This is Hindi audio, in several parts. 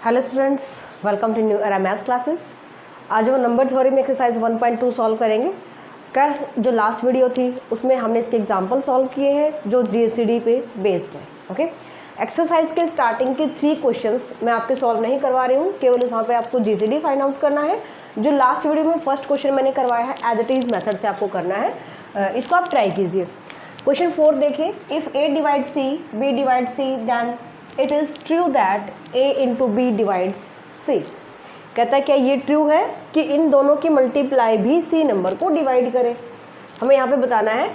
Hello students, welcome to new era maths classes. आज हम नंबर थ्योरी में एक्सरसाइज 1.2 सॉल्व करेंगे। कल जो लास्ट वीडियो थी उसमें हमने इसके एग्जांपल सॉल्व किए हैं जो जीसीडी पे बेस्ड है। ओके, एक्सरसाइज के स्टार्टिंग के 3 क्वेश्चंस मैं आपके सॉल्व नहीं करवा रही हूँ, केवल वहाँ पे आपको जीसीडी फाइंड आउट करना है। जो लास्ट वीडियो में फर्स्ट क्वेश्चन मैंने करवाया है एज इट इज़ मेथड से आपको करना है। इसको आप ट्राई कीजिए। क्वेश्चन 4 देखिए, if A divide C B divide C then it is true that a into B divides C. कहता है क्या ये ट्रू है कि इन दोनों की मल्टीप्लाई भी सी नंबर को डिवाइड करे। हमें यहाँ पे बताना है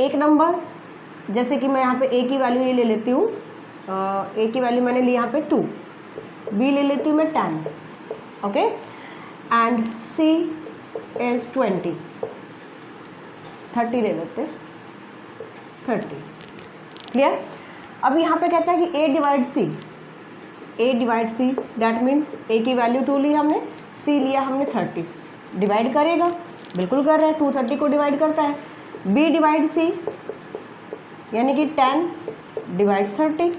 एक नंबर, जैसे कि मैं यहाँ पे a की वैल्यू ये ले लेती हूँ, a की वैल्यू मैंने ली यहाँ पे 2, b ले लेती हूँ मैं 10, ओके, एंड c इज़ 20, 30 ले लेते, 30, क्लियर। अब यहाँ पे कहता है कि a divide see that means a की वैल्यू 2 ली हमने, c लिया हमने 30, डिवाइड करेगा, बिल्कुल कर रहा है, 2 30 को डिवाइड करता है। b डिवाइड c यानी कि 10 डिवाइड्स 30,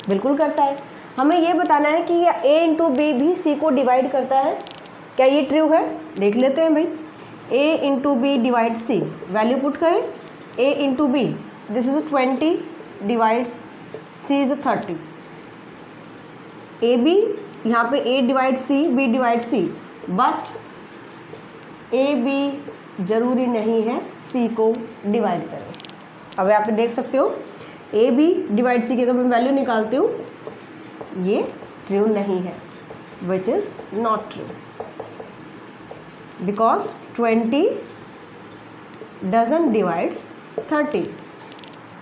बिल्कुल करता है। हमें ये बताना है कि यह a इंटू बी भी c को डिवाइड करता है। क्या ये ट्रू है? देख लेते हैं भाई। a into B divide c, value put करें, a into B this is 20 divides c is 30, A B यहाँ पे a divide c b divide c, but A B जरूरी नहीं है c को डिवाइड करें। अब यहाँ पे देख सकते हो ए बी डिवाइड c की अगर मैं वैल्यू निकालती हूँ ये ट्रू नहीं है, which is not true because 20 doesn't divides 30।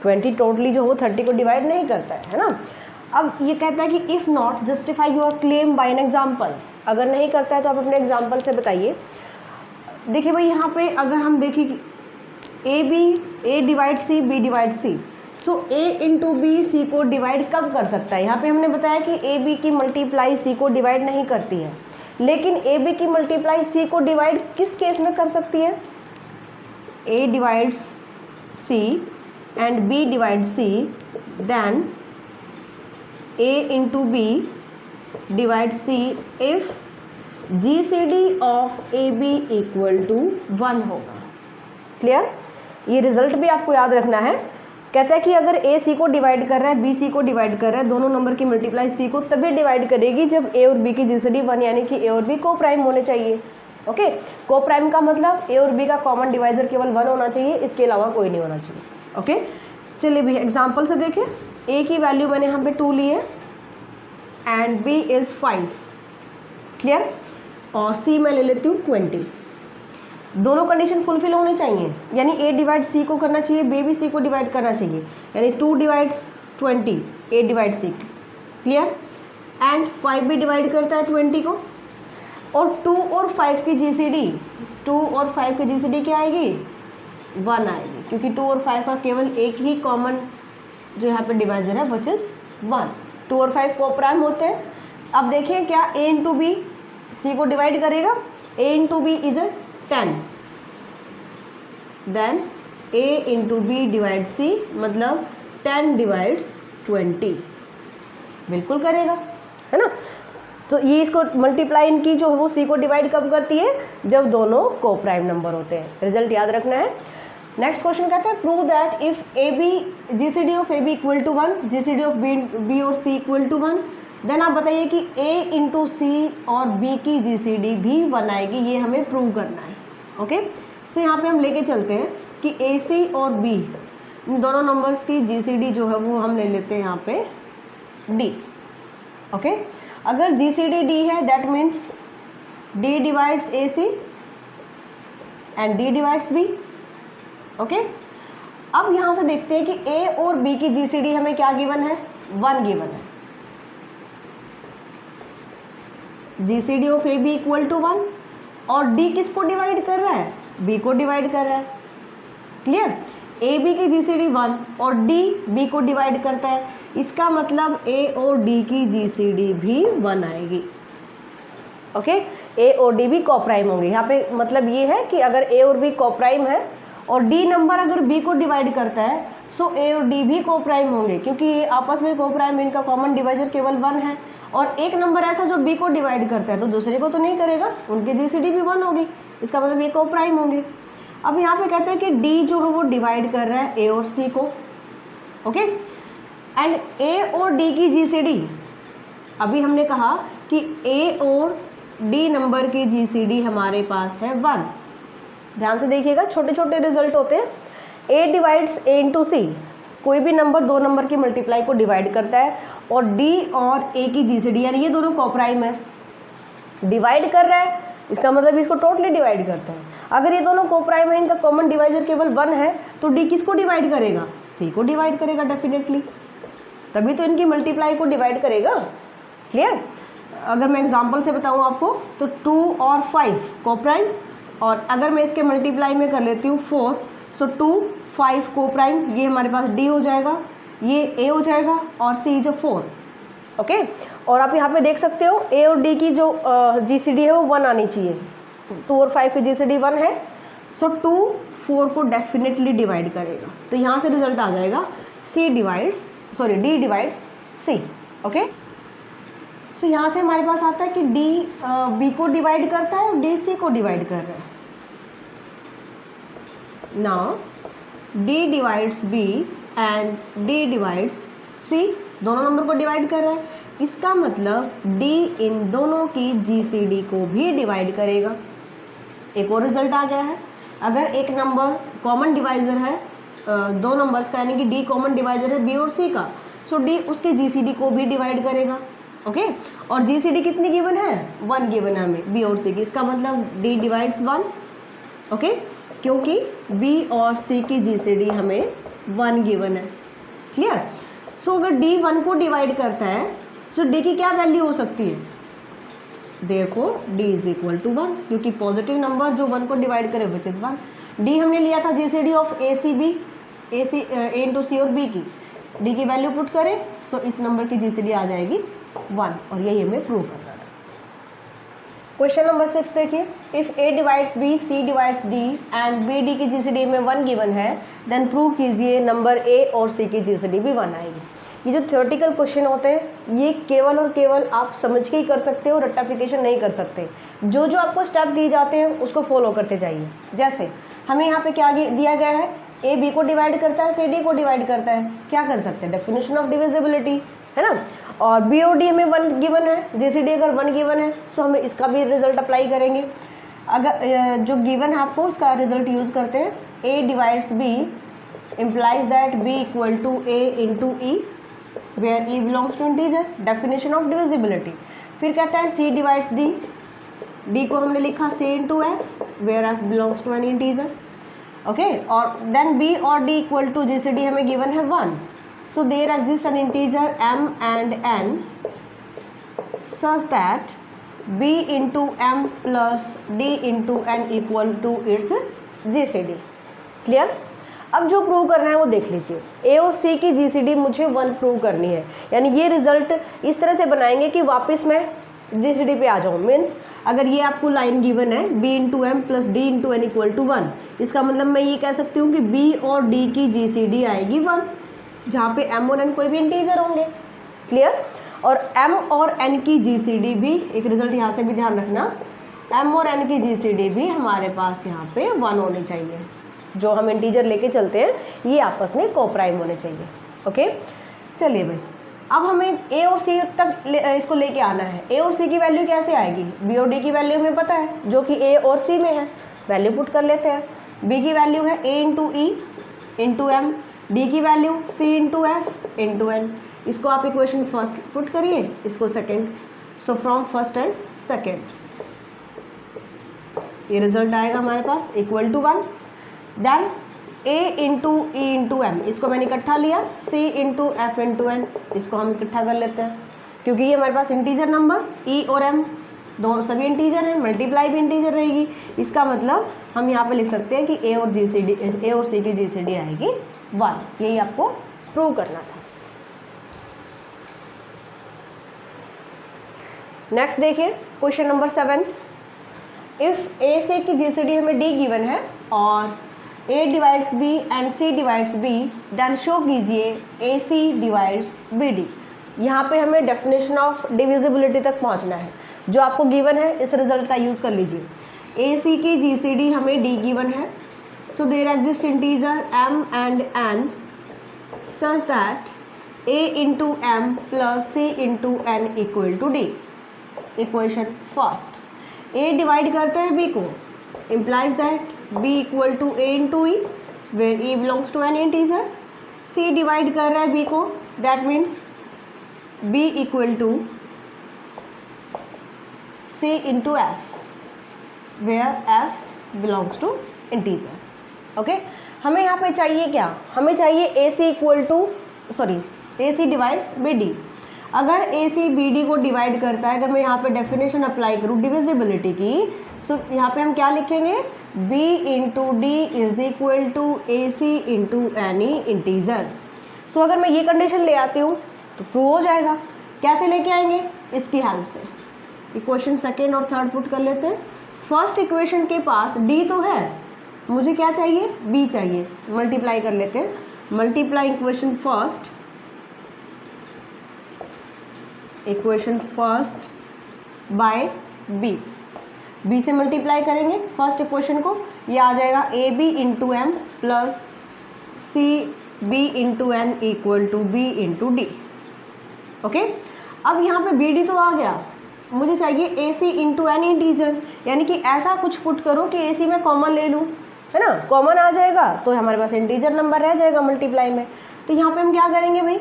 20 totally जो हो 30 को डिवाइड नहीं करता है ना। अब ये कहता है कि if not justify your claim bye an example, अगर नहीं करता है तो आप अपने एग्जाम्पल से बताइए। देखिए भाई यहाँ पे अगर हम देखें कि ए डिवाइड सी बी डिवाइड सी, सो ए इंटू बी सी को डिवाइड कब कर सकता है? यहाँ पे हमने बताया कि ए बी की मल्टीप्लाई सी को डिवाइड नहीं करती है, लेकिन ए बी की मल्टीप्लाई सी को डिवाइड किस केस में कर सकती है? A divides C and b divides c, then a into b divides c if gcd of ab equal to 1 होगा। क्लियर? ये रिजल्ट भी आपको याद रखना है। कहता है कि अगर a c को डिवाइड कर रहा है b c को डिवाइड कर रहा है, दोनों नंबर की मल्टीप्लाई c को तभी डिवाइड करेगी जब a और b की gcd 1 यानी कि a और b को प्राइम होने चाहिए। ओके, को प्राइम का मतलब a और b का कॉमन डिवाइजर केवल 1 होना चाहिए, इसके अलावा कोई नहीं होना चाहिए। ओके, चलिए भी एग्जाम्पल से देखें। a की वैल्यू मैंने यहाँ पे 2 ली है एंड b इज़ 5, क्लियर, और c मैं ले लेती हूँ 20। दोनों कंडीशन फुलफिल होनी चाहिए, यानी a डिवाइड c को करना चाहिए, b भी c को डिवाइड करना चाहिए, यानी 2 divides 20, a divide c, clear, and 5 भी डिवाइड करता है 20 को, और 2 और 5 की जीसीडी, 2 और 5 की जीसीडी क्या आएगी? 1 आएगी, क्योंकि 2 और 5 का केवल एक ही कॉमन जो यहाँ पे डिवाइजर है विच इज़ 1। 2 और 5 को प्राइम होते हैं। अब देखिए क्या a इंटू बी सी को डिवाइड करेगा, a into B is 10, then a into B divide c मतलब 10 डिवाइड्स 20, बिल्कुल करेगा, है ना। तो ये इसको मल्टीप्लाई इनकी जो है वो सी को डिवाइड कब करती है? जब दोनों को प्राइम नंबर होते हैं। रिजल्ट याद रखना है। नेक्स्ट क्वेश्चन कहता है prove that if A B GCD of A B equal to 1, GCD of B और सी इक्वल टू 1, देन आप बताइए कि ए इंटू सी और बी की जीसीडी भी 1 आएगी। ये हमें प्रूव करना है। ओके, सो यहाँ पे हम लेके चलते हैं कि ए सी और बी इन दोनों नंबर्स की जीसीडी जो है वो हम ले लेते हैं यहाँ पे डी। ओके, अगर GCD D है that means D divides AC and D divides B। Okay, अब यहाँ से देखते हैं कि A और B की GCD हमें क्या गिवन है? 1 गिवन है। GCD of AB equal to 1, और D किसको डिवाइड कर रहा है? B को डिवाइड कर रहा है, क्लियर। ए बी की जीसीडी 1 और डी बी को डिवाइड करता है, इसका मतलब ए और डी की जीसीडी भी 1 आएगी। ओके, ए और डी भी कोप्राइम होंगे। यहाँ पे मतलब ये है कि अगर ए और बी कोप्राइम है और डी नंबर अगर बी को डिवाइड करता है सो ए और डी भी को प्राइम होंगे, क्योंकि ये आपस में को प्राइम, इनका कॉमन डिवाइजर केवल 1 है। और एक नंबर ऐसा जो बी को डिवाइड करता है तो दूसरे को तो नहीं करेगा, उनकी जीसीडी भी 1 होगी, इसका मतलब ये को प्राइम होंगे। अब यहाँ पे कहते हैं कि डी जो है वो डिवाइड कर रहा है ए और सी को, ओके, एंड ए और डी की जीसीडी, अभी हमने कहा कि ए और डी नंबर की जीसीडी हमारे पास है 1। ध्यान से देखिएगा, छोटे छोटे रिजल्ट होते हैं। ए डिवाइड्स ए इंटू सी, कोई भी नंबर 2 नंबर की मल्टीप्लाई को डिवाइड करता है, और डी और ए की जीसीडी यानी ये दोनों कोप्राइम है, डिवाइड कर रहा है, इसका मतलब इसको टोटली डिवाइड करता है। अगर ये दोनों कोप्राइम है, इनका कॉमन डिवाइजर केवल 1 है, तो डी किसको डिवाइड करेगा? सी को डिवाइड करेगा डेफिनेटली, तभी तो इनकी मल्टीप्लाई को डिवाइड करेगा। क्लियर? अगर मैं एग्जांपल से बताऊं आपको तो 2 और 5 कोप्राइम, और अगर मैं इसके मल्टीप्लाई में कर लेती हूँ 4, सो 2 5 कोप्राइम, ये हमारे पास डी हो जाएगा, ये ए हो जाएगा, और सी जो 4, ओके। और आप यहाँ पे देख सकते हो ए और डी की जो जीसीडी है वो 1 आनी चाहिए, 2 और 5 की जीसीडी 1 है, सो 2 4 को डेफिनेटली डिवाइड करेगा, तो यहाँ से रिजल्ट आ जाएगा डी डिवाइड्स सी, ओके। सो यहाँ से हमारे पास आता है कि डी बी को डिवाइड करता है और डी सी को डिवाइड कर रहा है। Now D divides B and D divides C, दोनों नंबर को डिवाइड कर रहा है, इसका मतलब डी इन दोनों की जीसीडी को भी डिवाइड करेगा। एक और रिजल्ट आ गया है, अगर एक नंबर कॉमन डिवाइजर है 2 नंबर्स का, यानी कि डी कॉमन डिवाइजर है बी और सी का, सो डी उसके जीसीडी को भी डिवाइड करेगा, ओके। और जीसीडी कितनी गिवन है? 1 गिवन है हमें बी और सी की, इसका मतलब डी डिवाइड्स 1, ओके, क्योंकि बी और सी की जीसीडी हमें 1 गिवन है। क्लियर? सो अगर डी 1 को डिवाइड करता है, सो डी की क्या वैल्यू हो सकती है? Therefore D is equal to 1, क्योंकि पॉजिटिव नंबर जो 1 को डिवाइड करे विच इज़ 1। डी हमने लिया था GCD of A C B, A into C और बी की, डी की वैल्यू पुट करें, सो इस नंबर की जीसीडी आ जाएगी 1, और यही हमें प्रूव करना था। क्वेश्चन नंबर 6 देखिए, if A divides B, C divides D and B D की जीसीडी में 1 गिवन है, देन प्रूव कीजिए नंबर ए और सी की जीसीडी भी 1 आएगी। ये जो थ्योरेटिकल क्वेश्चन होते हैं ये केवल और केवल आप समझ के ही कर सकते हो, रट्टाफिकेशन नहीं कर सकते। जो जो आपको स्टेप दिए जाते हैं उसको फॉलो करते जाइए। जैसे हमें यहाँ पे क्या दिया गया है, ए बी को डिवाइड करता है, सी डी को डिवाइड करता है, क्या कर सकते हैं? डेफिनेशन ऑफ डिविजिबिलिटी, है ना। और बी और डी हमें 1 गिवन है, जीसीडी अगर 1 गिवन है, सो हमें इसका भी रिजल्ट अप्लाई करेंगे। अगर जो गिवन है आपको उसका रिजल्ट यूज़ करते हैं, A divides B implies that b equal to a into e where e belongs to integer, definition of divisibility। फिर कहता है c divides d, d को हमने लिखा c into f where f belongs to an integer, okay. और देन b और d equal to gcd हमें गिवन है 1, so there exists an integer m and n such that b into m plus d into n equal to its gcd। Clear? अब जो प्रूव करना है वो देख लीजिए, ए और सी की जीसीडी मुझे 1 प्रूव करनी है, यानी ये रिजल्ट इस तरह से बनाएंगे कि वापस मैं जीसीडी पे आ जाऊँ। मीन्स अगर ये आपको लाइन गिवन है b into M plus D into N equal to 1, इसका मतलब मैं ये कह सकती हूँ कि b और d की जीसीडी आएगी 1, जहाँ पे m और n कोई भी इंटीजर होंगे। क्लियर? और m और n की जीसीडी भी, एक रिजल्ट यहाँ से भी ध्यान रखना, m और n की जीसीडी भी हमारे पास यहाँ पे 1 होनी चाहिए। जो हम इंटीजर लेके चलते हैं ये आपस में कोप्राइम होने चाहिए, ओके। चलिए भाई, अब हमें ए और सी तक इसको लेके आना है। ए और सी की वैल्यू कैसे आएगी? बी और डी की वैल्यू हमें पता है जो कि ए और सी में है, वैल्यू पुट कर लेते हैं। बी की वैल्यू है A into E into M, D की value C into F into N. इसको आप इक्वेशन फर्स्ट पुट करिए, इसको second, so from first and second ये रिजल्ट आएगा हमारे पास equal to 1। Then a into E into M, इसको मैंने इकट्ठा लिया, c into F into N, इसको हम इकट्ठा कर लेते हैं, क्योंकि ये हमारे पास इंटीजर नंबर e और m दोनों सभी इंटीजर हैं, मल्टीप्लाई भी इंटीजर रहेगी। इसका मतलब हम यहाँ पे लिख सकते हैं कि ए और सी की जीसीडी आएगी 1। यही आपको प्रूव करना था। नेक्स्ट देखिए क्वेश्चन नंबर 7, इफ़ ए से की जीसीडी हमें डी गिवन है और A divides B and C divides B, then show कीजिए A C divides B D. यहाँ पे हमें डेफिनेशन ऑफ डिविजिबिलिटी तक पहुँचना है, जो आपको गिवन है इस रिजल्ट का यूज़ कर लीजिए। ए सी की जी सी डी हमें डी गिवन है, so there exist integer m and n such that a into M plus C into N equal to D. Equation first, a divide करता है b को, implies that b equal to a into E, where e belongs to an integer. c divide कर रहा है b को, that means b equal to c into F, where f belongs to integer. Okay, हमें यहाँ पे चाहिए क्या, हमें चाहिए A C equal to A C divides B D. अगर ए सी बी डी को डिवाइड करता है, अगर मैं यहाँ पे डेफिनेशन अप्लाई करूँ डिविजिबिलिटी की, सो यहाँ पे हम क्या लिखेंगे, b into D is equal to A C into any integer. So अगर मैं ये कंडीशन ले आती हूँ तो प्रूव हो जाएगा। कैसे लेके आएंगे, इसकी हेल्प से। इक्वेशन सेकेंड और थर्ड पुट कर लेते हैं। फर्स्ट इक्वेशन के पास d तो है, मुझे क्या चाहिए, b चाहिए। मल्टीप्लाई कर लेते हैं, multiply equation first by b से मल्टीप्लाई करेंगे फर्स्ट इक्वेशन को, ये आ जाएगा A B into M plus C B into N equal to B into D. Okay, अब यहाँ पे बी डी तो आ गया, मुझे चाहिए A C into N integer, यानी कि ऐसा कुछ पुट करो कि ए सी में कॉमन ले लूँ, है ना, कॉमन आ जाएगा तो हमारे पास इंटीजर नंबर रह जाएगा मल्टीप्लाई में। तो यहाँ पे हम क्या करेंगे भाई,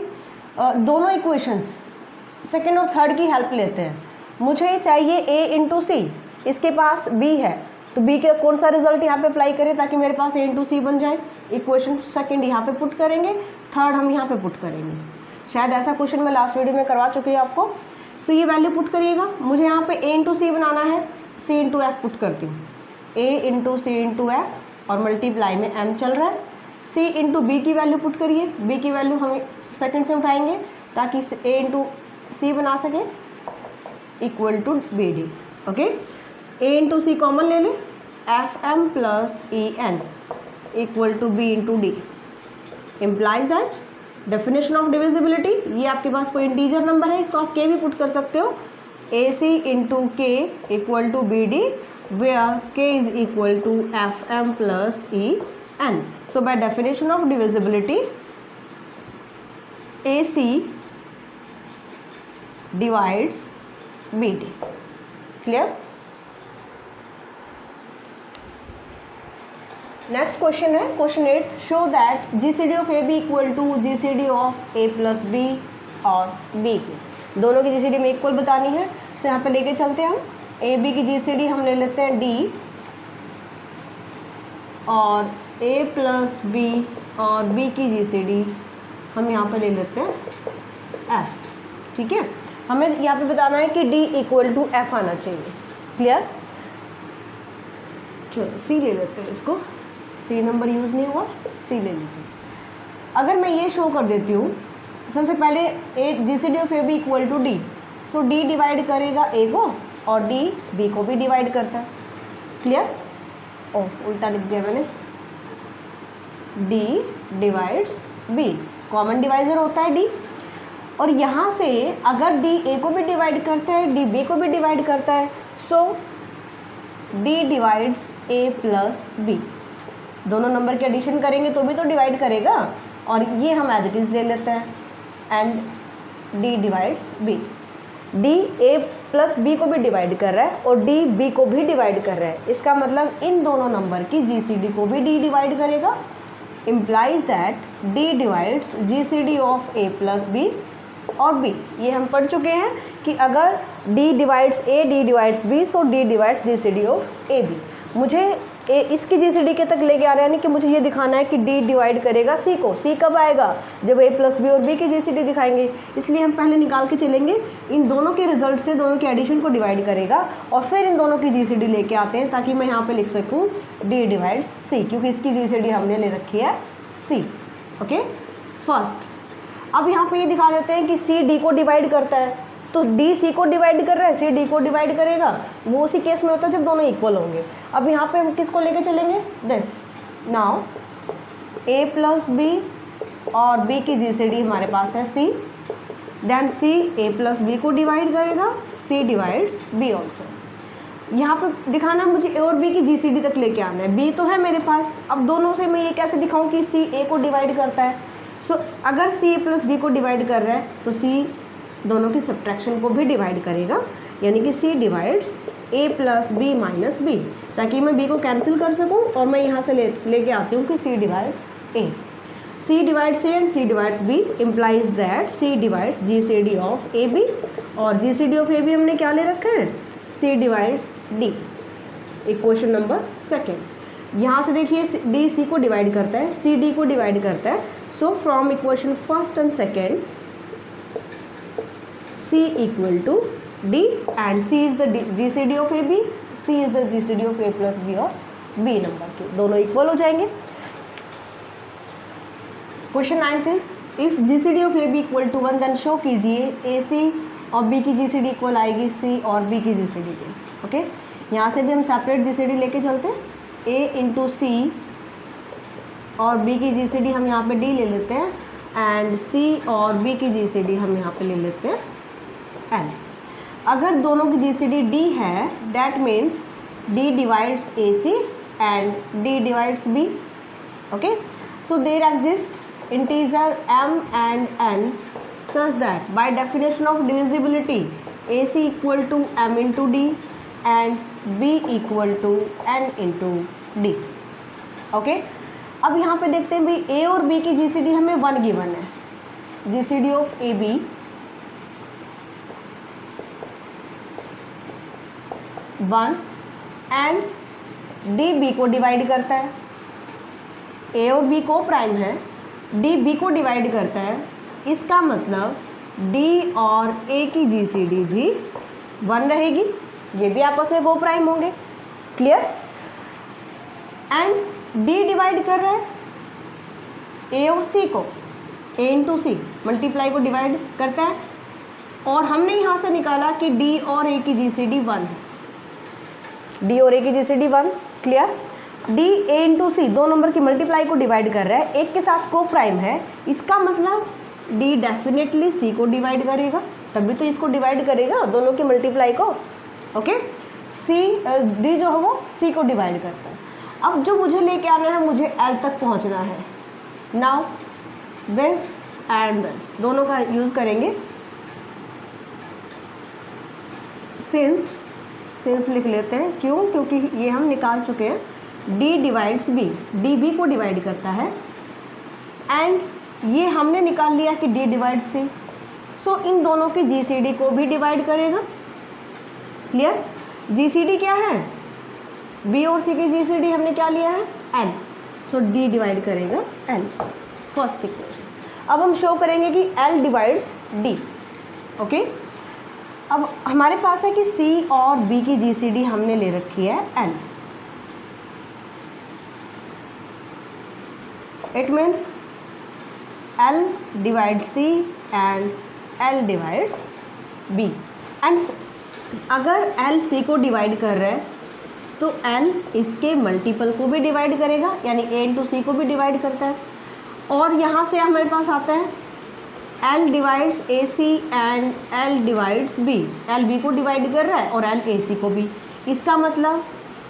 दोनों इक्वेशंस सेकेंड और थर्ड की हेल्प लेते हैं। मुझे चाहिए a इंटू सी, इसके पास b है, तो b के कौन सा रिजल्ट यहाँ पे अप्लाई करें ताकि मेरे पास a इंटू सी बन जाए। इक्वेशन सेकेंड यहाँ पे पुट करेंगे, थर्ड हम यहाँ पे पुट करेंगे। शायद ऐसा क्वेश्चन मैं लास्ट वीडियो में करवा चुकी हूँ आपको। सो ये वैल्यू पुट करिएगा, मुझे यहाँ पे a इंटू सी बनाना है, c इंटू एफ पुट करती हूँ, a into C into F और मल्टीप्लाई में m चल रहा है। c इंटू बी की वैल्यू पुट करिए, b की वैल्यू हम सेकेंड से उठाएंगे ताकि a इंटू सी बना सके equal to B D. Okay, a into C common ले लें, F M plus E N equal to B into D. Implies that definition of divisibility, ये आपके पास कोई इंटीजर नंबर है, इसको आप के भी पुट कर सकते हो, A C into K equal to B D, where K is equal to F M plus E N. So by definition of divisibility A C divides B D. Clear. Next question है question 8, show that GCD of A B equal to GCD of A plus B और बी की, दोनों की जीसीडी में इक्वल बतानी है। तो यहाँ पे लेके चलते हैं हम, ए बी की जीसीडी हम ले लेते हैं डी और ए प्लस बी और बी की जीसीडी हम यहाँ पे ले लेते हैं एफ। ठीक है, हमें यहाँ पे बताना है कि d इक्वल टू एफ आना चाहिए। क्लियर। चलो सी ले लेते हैं, इसको सी नंबर यूज़ नहीं हुआ, सी ले लीजिए। अगर मैं ये शो कर देती हूँ, सबसे पहले a G C D of A B equal to D, so D divide करेगा ए को और डी बी को भी डिवाइड करता है। क्लियर। ओह उल्टा लिख दिया मैंने, D divides B, common divisor होता है डी, और यहाँ से अगर डी ए को भी डिवाइड करता है, डी बी को भी डिवाइड करता है, सो डी डिवाइड्स ए प्लस बी। दोनों नंबर के एडिशन करेंगे तो भी तो डिवाइड करेगा, और ये हम एज इट इज़ ले लेते हैं, and D divides B. D A plus B को भी डिवाइड कर रहा है और डी बी को भी डिवाइड कर रहा है, इसका मतलब इन दोनों नंबर की जी सी डी को भी डी डिवाइड करेगा। Implies that D divides G C D of A plus B और बी। ये हम पढ़ चुके हैं कि अगर d divides a, d divides b, so d divides G C D of A B. मुझे इसकी जी सी डी के तक लेके आ रहे हैं, यानी कि मुझे ये दिखाना है कि d डिवाइड करेगा c को। c कब आएगा, जब a प्लस बी और b की जी सी डी दिखाएंगे। इसलिए हम पहले निकाल के चलेंगे, इन दोनों के रिजल्ट से दोनों के एडिशन को डिवाइड करेगा और फिर इन दोनों की जी सी डी लेके आते हैं, ताकि मैं यहाँ पे लिख सकूँ d डिवाइड्स c, क्योंकि इसकी जी सी डी हमने ले रखी है c। ओके, फर्स्ट अब यहाँ पे ये दिखा देते हैं कि सी डी को डिवाइड करता है, तो डी सी को डिवाइड कर रहा है, सी डी को डिवाइड करेगा, वो उसी केस में होता है जब दोनों इक्वल होंगे। अब यहाँ पे हम किसको लेके चलेंगे, this now A plus B और बी की जीसीडी हमारे पास है C, then C A plus B को डिवाइड करेगा, सी डिवाइड्स बी ऑल्सो। यहाँ पर दिखाना मुझे ए और बी की जीसीडी तक लेके आना है, बी तो है मेरे पास, अब दोनों से मैं ये कैसे दिखाऊं कि सी ए को डिवाइड करता है। सो अगर सी ए प्लस बी को डिवाइड कर रहा है तो सी दोनों की सब्ट्रैक्शन को भी डिवाइड करेगा, यानी कि सी डिवाइड्स ए प्लस बी माइनस बी, ताकि मैं बी को कैंसिल कर सकूं और मैं यहाँ से लेके आती हूँ कि C divide A, C divides A and C divides B implies that C divides G C D of A B, और G C D of A B हमने क्या ले रखा है, C divides D. Equation number second, यहाँ से देखिए डी सी को डिवाइड करता है, सी डी को डिवाइड करता है, so from equation first and second C equal to D and C is the GCD of AB, C is the GCD of A plus B और B नंबर के दोनों इक्वल हो जाएंगे। Question 9th is if GCD of AB equal to 1 then show कीजिए AC और B की GCD इक्वल आएगी C और B की GCD की। ओके, यहाँ से भी हम सेपरेट GCD लेके चलते हैं, A इंटू C और B की GCD हम यहाँ पे D ले लेते हैं एंड C और B की GCD हम यहाँ पे ले लेते हैं L। अगर दोनों की GCD D है that means D divides AC and D divides B। Okay, so there exist integer M and N such that by definition of divisibility AC equal to M into D and B equal to N into D। Okay, अब यहाँ पे देखते हैं भाई A और B की GCD हमें 1 गिवन है, GCD of AB 1 and D B को डिवाइड करता है, ए और बी को प्राइम है, डी बी को डिवाइड करता है, इसका मतलब डी और ए की जीसीडी भी 1 रहेगी, ये भी आपस में वो प्राइम होंगे। क्लियर? एंड डी डिवाइड कर रहा है ए और सी को, ए इंटू सी मल्टीप्लाई को डिवाइड करता है, और हमने यहाँ से निकाला कि डी और ए की जीसीडी 1 है, डी और ए की GCD 1। Clear? D A into C दो नंबर की मल्टीप्लाई को डिवाइड कर रहा है, एक के साथ को प्राइम है, इसका मतलब डी डेफिनेटली सी को डिवाइड करेगा, तभी तो इसको डिवाइड करेगा दोनों की मल्टीप्लाई को। ओके, सी डी जो है वो सी को डिवाइड करता है। अब जो मुझे लेके आना है, मुझे एल तक पहुंचना है। नाउ दिस एंड दिस दोनों का यूज़ करेंगे, सिंस लिख लेते हैं, क्यों? क्योंकि ये हम निकाल चुके हैं, D divides B, D B को डिवाइड करता है, एंड ये हमने निकाल लिया कि D डिवाइड्स C, सो इन दोनों की GCD को भी डिवाइड करेगा। क्लियर? GCD क्या है? B और C की GCD हमने क्या लिया है? L, सो D डिवाइड करेगा L। First equation. अब हम शो करेंगे कि L डिवाइड्स D। ओके, अब हमारे पास है कि C और B की GCD हमने ले रखी है L, it means L divides C and L divides B। And अगर L C को डिवाइड कर रहा है तो L इसके मल्टीपल को भी डिवाइड करेगा, यानी A इंटू सी को भी डिवाइड करता है, और यहाँ से हमारे पास आता है L divides AC and L divides B। L B को डिवाइड कर रहा है और L AC को भी, इसका मतलब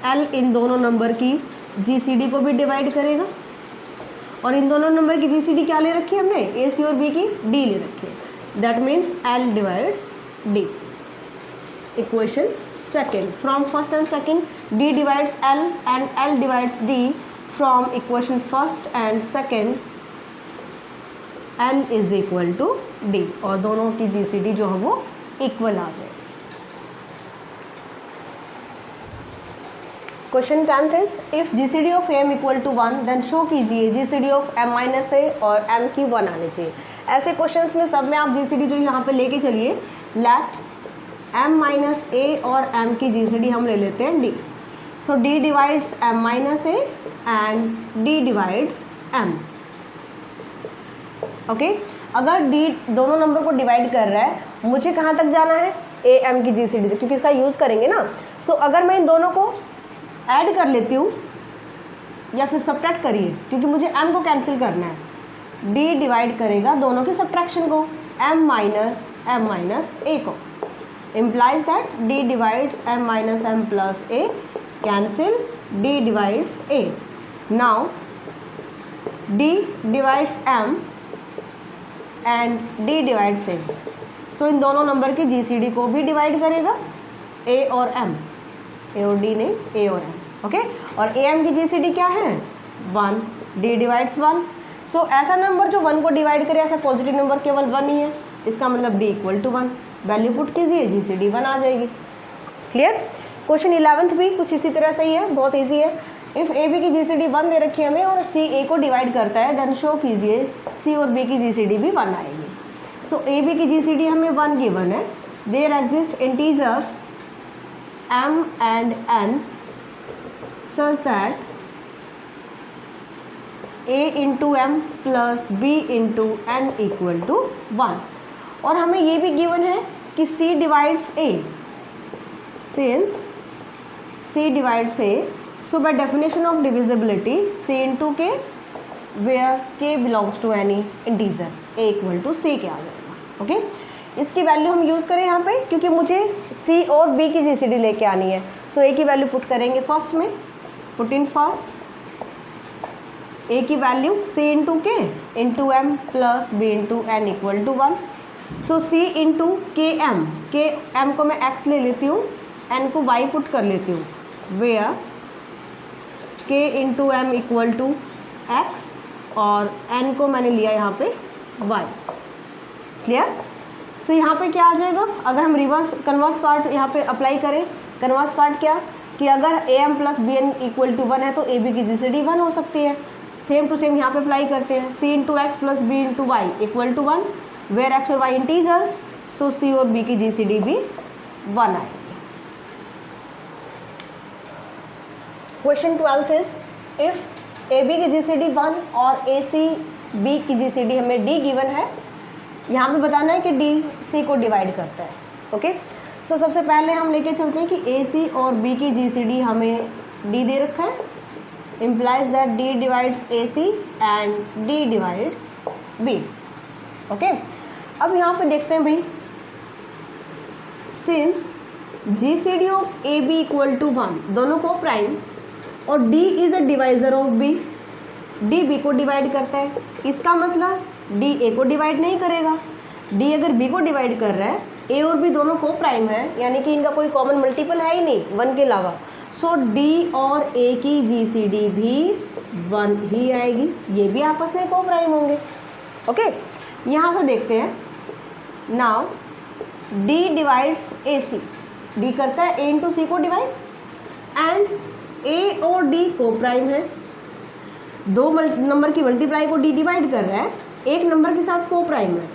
L इन दोनों नंबर की GCD को भी डिवाइड करेगा, और इन दोनों नंबर की GCD क्या ले रखी है हमने? AC और B की D ले रखी है, that means L divides D। Equation second, from first and second D divides L and L divides D, from equation first and second L is equal to D, और दोनों की GCD जो है वो इक्वल आ जाए। Question 10th is if GCD of M equal to 1 then show कीजिए GCD of M minus A और M की 1 आनी चाहिए। ऐसे क्वेश्चंस में सब में आप GCD जो यहाँ पे लेके चलिए, लेट M माइनस ए और M की GCD हम ले लेते हैं D, so D divides M minus A and D divides M। Okay, अगर D दोनों नंबर को डिवाइड कर रहा है, मुझे कहाँ तक जाना है? A M की GCD तक, क्योंकि इसका यूज़ करेंगे ना। सो अगर मैं इन दोनों को ऐड कर लेती हूँ या फिर सब्ट्रैक्ट करिए, क्योंकि मुझे m को कैंसिल करना है। d डिवाइड करेगा दोनों के सब्ट्रैक्शन को, m माइनस a को, implies that d divides m minus m plus a, cancel, d divides a. Now d divides m and d divides a. So इन दोनों नंबर की GCD को भी डिवाइड करेगा, a और m, a और d नहीं, a और m, ओके। और am की GCD क्या है? 1, d डिवाइड्स 1। सो ऐसा नंबर जो 1 को डिवाइड करे, ऐसा पॉजिटिव नंबर केवल 1 ही है, इसका मतलब d equal to 1। Value put कीजिए, GCD 1 आ जाएगी। क्लियर? क्वेश्चन 11th भी कुछ इसी तरह से ही है, बहुत ईजी है। इफ़ ए बी की GCD 1 दे रखी है हमें और सी ए को डिवाइड करता है, देन शो कीजिए सी और बी की GCD भी 1 आएगी। सो ए बी की GCD हमें 1 गिवन है। There exist integers m and n such that a into m plus b into n equal to 1। और हमें ये भी गिवन है कि c divides a, since c divides a, so by definition of divisibility c into k where k belongs to any integer, a equal to c के आ जाएगा। ओके, इसकी वैल्यू हम यूज़ करें यहाँ पे, क्योंकि मुझे c और b की GCD लेके आनी है। सो a की वैल्यू पुट करेंगे फर्स्ट में, पुट इन फर्स्ट a की value c into K into M plus b into N equal to 1। So c into K M को मैं x ले लेती हूँ, n को y पुट कर लेती हूँ, where k into M equal to x और n को मैंने लिया यहाँ पे y। क्लियर? सो यहाँ पे क्या आ जाएगा, अगर हम कन्वर्स पार्ट यहाँ पे अप्लाई करें, कन्वर्स पार्ट क्या कि अगर A M plus B N equal to 1 है तो ए बी की GCD 1 हो सकती है। सेम टू सेम यहाँ पे अप्लाई करते हैं, c into X plus B into Y equal to 1, where x और y इंटीजर्स, सो c और b की GCD भी 1 आएगी। Question 12 is if A B की GCD 1 और ए सी बी की GCD हमें d गिवन है, यहाँ पे बताना है कि d c को डिवाइड करता है। ओके, सो सबसे पहले हम लेके चलते हैं कि ए सी और b की GCD हमें d दे रखा है, implies that d divides AC and d divides B। Okay, अब यहाँ पे देखते हैं भाई, since GCD of AB equal to 1, दोनों को प्राइम और D is a divisor of B, D B को डिवाइड करता है, इसका मतलब D A को डिवाइड नहीं करेगा। D अगर B को डिवाइड कर रहा है, A और B दोनों को प्राइम है, यानी कि इनका कोई कॉमन मल्टीपल है ही नहीं 1 के अलावा। सो D और A की GCD भी 1 ही आएगी, ये भी आपस में को प्राइम होंगे। ओके, यहाँ से देखते हैं, now D divides AC, D करता है A इंटू C को डिवाइड, एंड A और D को प्राइम है, दो नंबर की मल्टीप्लाई को D डिवाइड कर रहा है, एक नंबर के साथ को प्राइम है,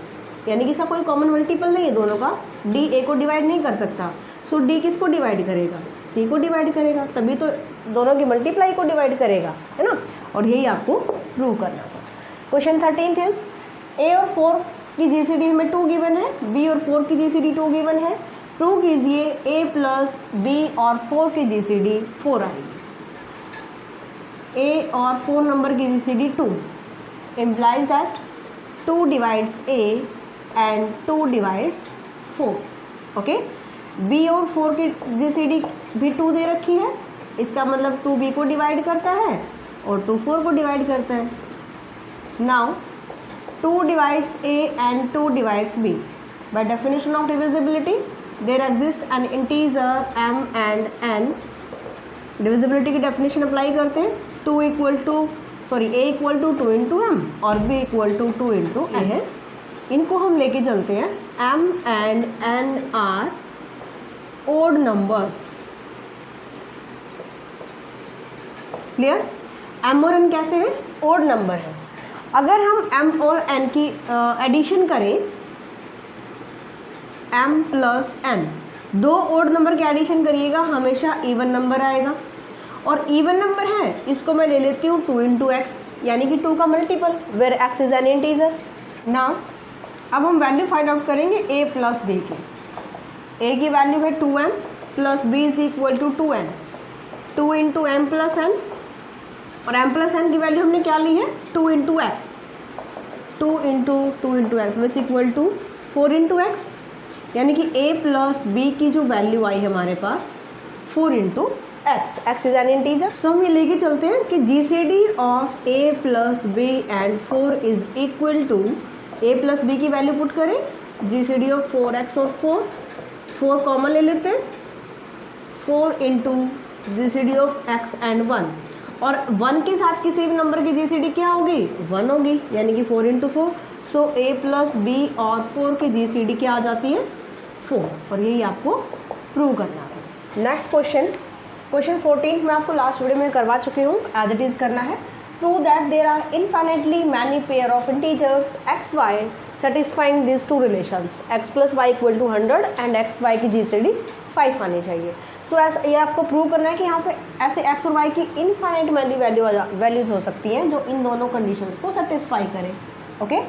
यानी कि इसका कोई कॉमन मल्टीपल नहीं है दोनों का, D A को डिवाइड नहीं कर सकता। सो D किसको डिवाइड करेगा? C को डिवाइड करेगा, तभी तो दोनों की मल्टीप्लाई को डिवाइड करेगा, है ना। और यही आपको प्रूव करना था। क्वेश्चन 13 इज A और 4 की GCD हमें 2 गिवन है, B और 4 की GCD 2 गिवन है, प्रूव कीजिए A प्लस B और 4 की GCD 4 आएगी। A और 4 नंबर की GCD 2 implies that 2 divides A and 2 divides 4। Okay, B और 4 की GCD भी 2 दे रखी है, इसका मतलब 2 B को डिवाइड करता है और 2 4 को डिवाइड करता है। Now 2 divides A and 2 divides B। By definition of divisibility, there exists an integer m and n। Divisibility की डेफिनेशन अप्लाई करते हैं, A equal to 2 into M और B equal to 2 into A है। इनको हम लेके चलते हैं, m and n are odd numbers. Clear? m और n कैसे हैं? ओड नंबर है। अगर हम m और n की एडिशन करें, m प्लस n, दो ओड नंबर के एडिशन करिएगा, हमेशा इवन नंबर आएगा, और इवन नंबर है इसको मैं ले लेती हूँ 2 इंटू एक्स, यानी कि 2 का multiple, where x is an integer. Now अब हम वैल्यू फाइंड आउट करेंगे a प्लस b की। a की वैल्यू है 2m plus b is equal to 2n, 2 into M plus n और m प्लस n की वैल्यू हमने क्या ली है 2 into x, 2 into x which equal to 4 into x, यानी कि a प्लस बी की जो वैल्यू आई है हमारे पास 4 into X, X is an integer. So हम ये लेके चलते हैं कि GCD of a plus B and 4 is equal to, a plus B की वैल्यू पुट करें, जीसीडी ऑफ 4x और 4 कॉमन ले लेते हैं, 4 into GCD of x and 1, और 1 के साथ किसी भी नंबर की जीसीडी क्या होगी 1 होगी, यानी कि 4 into 4। So a plus B और 4 की जीसीडी क्या आ जाती है 4, और यही आपको प्रूव करना है। नेक्स्ट क्वेश्चन 14 मैं आपको लास्ट वीडियो में करवा चुकी हूँ, एज इट इज़ करना है। Prove that there are infinitely many pair of integers x y satisfying this two relations, x plus y equal to 100 and x y की जीसीडी 5 आनी चाहिए। सो ऐसा ये आपको प्रूव करना है कि यहाँ पे ऐसे एक्स और वाई की इनफाइनाइट मैनी वैल्यूज हो सकती हैं जो इन दोनों कंडीशंस को सेटिस्फाई करें। ओके,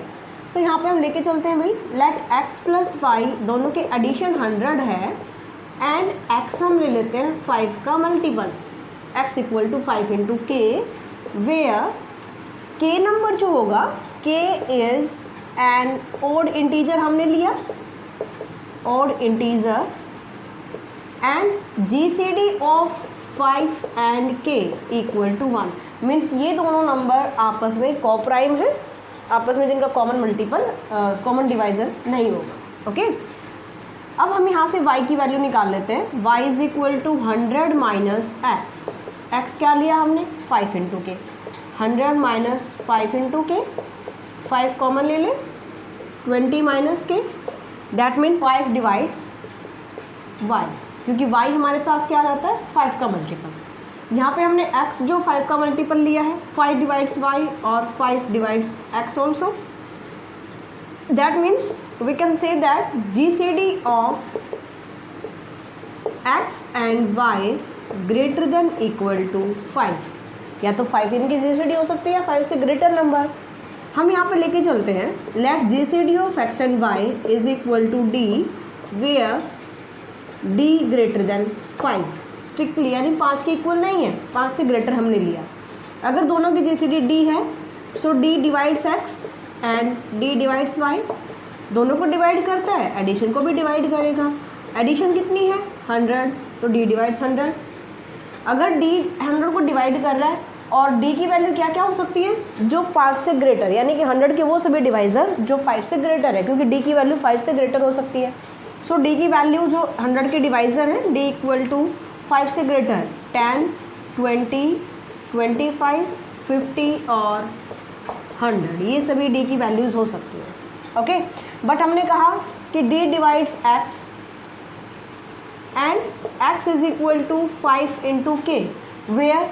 सो यहाँ पे हम लेके चलते हैं भाई, लेट एक्स प्लस वाई दोनों के एडिशन 100 है एंड एक्स हम ले लेते हैं 5 का multiple, x equal to 5 into के, वेयर के नंबर जो होगा k is an odd integer हमने लिया, odd integer, and GCD of 5 and k equal to 1, means ये दोनों नंबर आपस में कोप्राइम है, आपस में जिनका कॉमन मल्टीपल कॉमन डिवाइजर नहीं होगा। ओके, अब हम यहाँ से y की वैल्यू निकाल लेते हैं, y is equal to 100 minus x, x क्या लिया हमने 5 इंटू के, 100 माइनस 5 इंटू के, 5 कॉमन ले लें, 20 माइनस के, दैट मीन्स 5 डिवाइड्स y, क्योंकि y हमारे पास क्या आ जाता है 5 का मल्टीपल। यहाँ पे हमने x जो 5 का मल्टीपल लिया है 5 डिवाइड्स y और 5 divides x also, that means we can say that GCD of x and y greater than equal to 5, या तो 5 इनकी GCD हो सकती है या 5 से ग्रेटर नंबर। हम यहाँ पे लेके चलते हैं, let GCD of x and y is equal to d where d greater than 5, strictly यानी 5 के इक्वल नहीं है, 5 से ग्रेटर हमने लिया। अगर दोनों की GCD d है सो d divides x and d divides y, दोनों को डिवाइड करता है, एडिशन को भी डिवाइड करेगा। एडिशन कितनी है 100, तो d डिवाइड्स 100। अगर d 100 को डिवाइड कर रहा है और d की वैल्यू क्या क्या हो सकती है जो 5 से ग्रेटर, यानी कि 100 के वो सभी डिवाइज़र जो 5 से ग्रेटर है, क्योंकि d की वैल्यू 5 से ग्रेटर हो सकती है। सो d की वैल्यू जो 100 के डिवाइज़र हैं d इक्वल टू 5 से ग्रेटर 10, 20, 25, 50 और 100, ये सभी d की वैल्यूज़ हो सकती हैं। ओके, बट हमने कहा कि d divides x and x is equal to 5 into के, where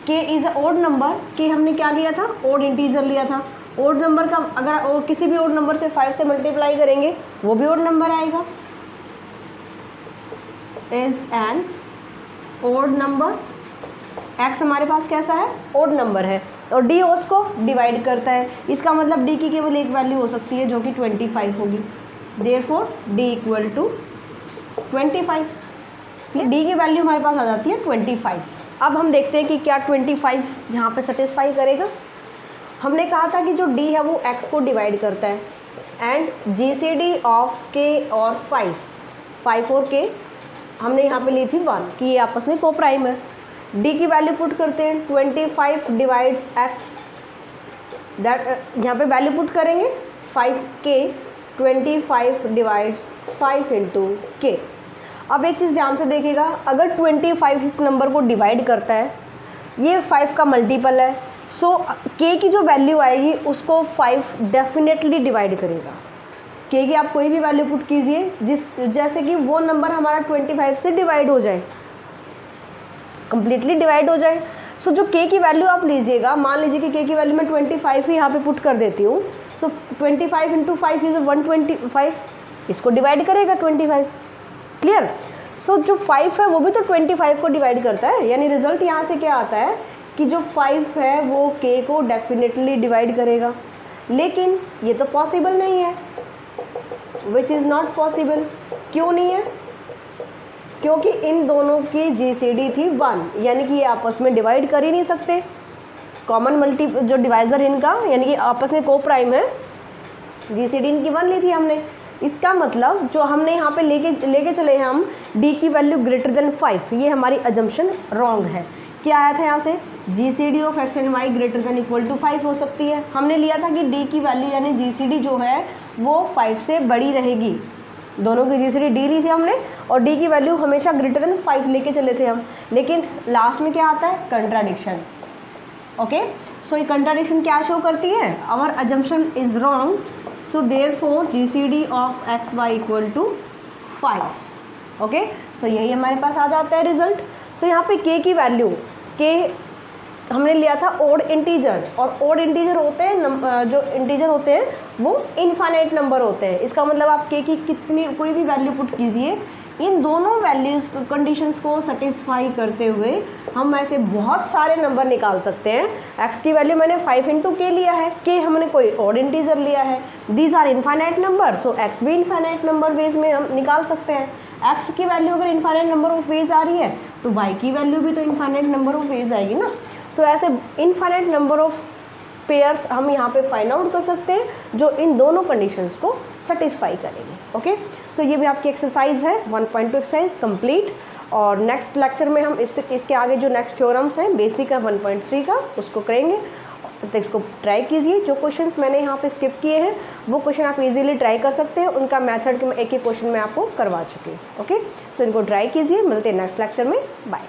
k is a odd number, k हमने क्या लिया था ओड इंटीजर लिया था। ओड नंबर का अगर किसी भी ओड नंबर से 5 से मल्टीप्लाई करेंगे वो भी ओड नंबर आएगा, is an odd number. x हमारे पास कैसा है ओड नंबर है और d उसको डिवाइड करता है, इसका मतलब d की केवल एक वैल्यू हो सकती है जो कि 25 होगी, therefore d equal to 25, d की वैल्यू हमारे पास आ जाती है 25। अब हम देखते हैं कि क्या 25 यहाँ पे सेटिस्फाई करेगा। हमने कहा था कि जो d है वो x को डिवाइड करता है एंड जीसीडी ऑफ k और 5 और k हमने यहाँ पे ली थी 1 कि ये आपस में कोप्राइम है। d की वैल्यू पुट करते हैं 25 डिवाइड्स x, दैट यहाँ पे वैल्यू पुट करेंगे 5k, 25 डिवाइड्स 5 इंटू के। अब एक चीज़ ध्यान से देखिएगा, अगर 25 इस नंबर को डिवाइड करता है, ये 5 का मल्टीपल है, सो k की जो वैल्यू आएगी उसको 5 डेफिनेटली डिवाइड करेगा। k की आप कोई भी वैल्यू पुट कीजिए जैसे कि वो नंबर हमारा 25 से डिवाइड हो जाए, कंप्लीटली डिवाइड हो जाए। सो जो k की वैल्यू आप लीजिएगा, मान लीजिए कि k की वैल्यू मैं 25 ही यहाँ पे पुट कर देती हूँ, सो 25 इंटू 5 इज़ 125, इसको डिवाइड करेगा 25, क्लियर। सो जो 5 है वो भी तो 25 को डिवाइड करता है, यानी रिजल्ट यहाँ से क्या आता है कि जो 5 है वो k को डेफिनेटली डिवाइड करेगा, लेकिन ये तो पॉसिबल नहीं है, विच इज़ नॉट पॉसिबल। क्यों नहीं है? क्योंकि इन दोनों की जीसीडी थी 1, यानी कि ये आपस में डिवाइड कर ही नहीं सकते। कॉमन मल्टी जो डिवाइज़र इनका यानी कि आपस में को प्राइम है, जीसीडी इनकी 1 ली थी हमने। इसका मतलब जो हमने यहाँ पे लेके चले हैं हम d की वैल्यू ग्रेटर देन 5, ये हमारी अजम्पशन रॉन्ग है। क्या आया था यहाँ से, GCD of x and y greater than equal to 5 हो सकती है। हमने लिया था कि d की वैल्यू यानी जीसीडी जो है वो 5 से बड़ी रहेगी, दोनों की जीसीडी d ली थी हमने और d की वैल्यू हमेशा ग्रेटर देन 5 लेके चले थे हम, लेकिन लास्ट में क्या आता है, कंट्राडिक्शन। ओके, सो ये कंट्राडिक्शन क्या शो करती है, our assumption is wrong, so therefore GCD of X Y equal to 5। Okay, so यही हमारे पास आ जाता है रिजल्ट। सो यहाँ पे k की वैल्यू, k हमने लिया था ओड इंटीजर, और ओड इंटीजर होते हैं जो इंटीजर होते हैं वो इनफाइनाइट नंबर होते हैं। इसका मतलब आप k की कितनी कोई भी वैल्यू पुट कीजिए, इन दोनों वैल्यूज़ कंडीशंस को सेटिस्फाई करते हुए हम ऐसे बहुत सारे नंबर निकाल सकते हैं। x की वैल्यू मैंने 5 इंटू के लिया है, k हमने कोई ऑड इंटीजर लिया है, these are infinite number, so x भी इनफाइनाइट नंबर वेज में हम निकाल सकते हैं। x की वैल्यू अगर इनफाइनाइट नंबर ऑफ वेज आ रही है तो y की वैल्यू भी तो इनफाइनाइट नंबर ऑफ वेज आएगी ना। सो ऐसे इनफाइनाइट नंबर ऑफ पेयर्स हम यहाँ पे फाइंड आउट कर सकते हैं जो इन दोनों कंडीशंस को सेटिस्फाई करेंगे। ओके, सो ये भी आपकी एक्सरसाइज है 1.2 एक्सरसाइज कंप्लीट। और नेक्स्ट लेक्चर में हम इसके आगे जो नेक्स्ट थ्योरम्स हैं बेसिक का 1.3 का उसको करेंगे, तो इसको ट्राई कीजिए। जो क्वेश्चंस मैंने यहाँ पे स्किप किए हैं वो क्वेश्चन आप इजीली ट्राई कर सकते हैं, उनका मेथड के मैं एक ही क्वेश्चन में आपको करवा चुकी हूँ। ओके, सो इनको ट्राई कीजिए, मिलते हैं नेक्स्ट लेक्चर में, बाय।